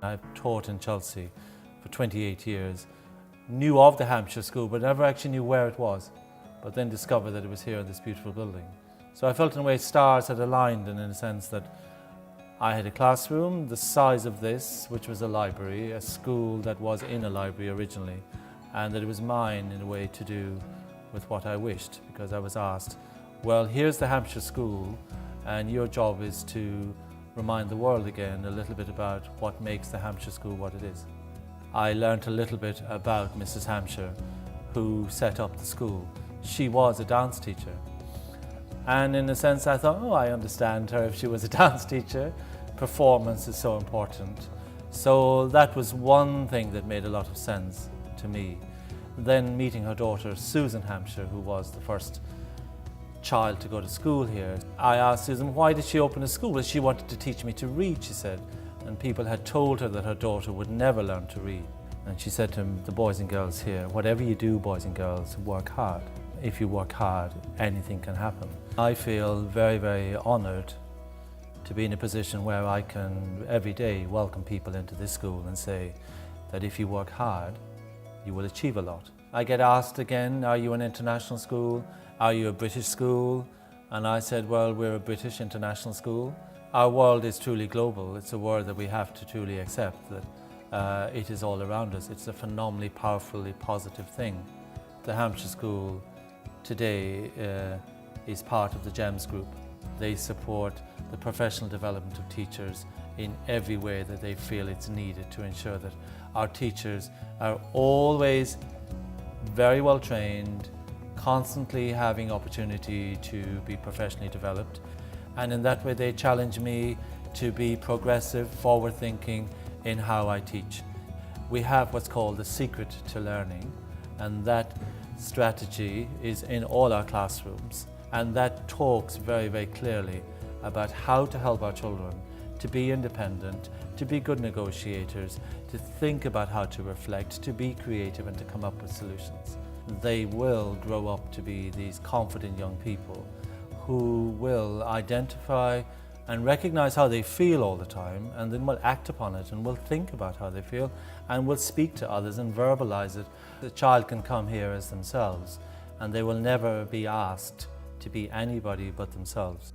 I've taught in Chelsea for 28 years, knew of the Hampshire School but never actually knew where it was, but then discovered that it was here in this beautiful building. So I felt in a way stars had aligned, and in a sense that I had a classroom the size of this, which was a library, a school that was in a library originally, and that it was mine in a way to do with what I wished, because I was asked, well, here's the Hampshire School and your job is to remind the world again a little bit about what makes the Hampshire School what it is. I learnt a little bit about Mrs. Hampshire, who set up the school. She was a dance teacher. And in a sense I thought, oh, I understand her if she was a dance teacher. Performance is so important. So that was one thing that made a lot of sense to me. Then meeting her daughter, Susan Hampshire, who was the first child to go to school here. I asked Susan, why did she open a school? Well, she wanted to teach me to read, she said. And people had told her that her daughter would never learn to read. And she said to the boys and girls here, whatever you do, boys and girls, work hard. If you work hard, anything can happen. I feel very, very honoured to be in a position where I can every day welcome people into this school and say that if you work hard, you will achieve a lot. I get asked again, are you an international school? Are you a British school? And I said, well, we're a British international school. Our world is truly global. It's a word that we have to truly accept, that it is all around us. It's a phenomenally powerfully positive thing. The Hampshire School today is part of the GEMS group. They support the professional development of teachers in every way that they feel it's needed to ensure that our teachers are always very well trained, constantly having opportunity to be professionally developed. And in that way they challenge me to be progressive, forward-thinking in how I teach. We have what's called the secret to learning, and that strategy is in all our classrooms, and that talks very, very clearly about how to help our children to be independent, to be good negotiators, to think about how to reflect, to be creative and to come up with solutions. They will grow up to be these confident young people who will identify and recognize how they feel all the time, and then will act upon it and will think about how they feel and will speak to others and verbalize it. The child can come here as themselves and they will never be asked to be anybody but themselves.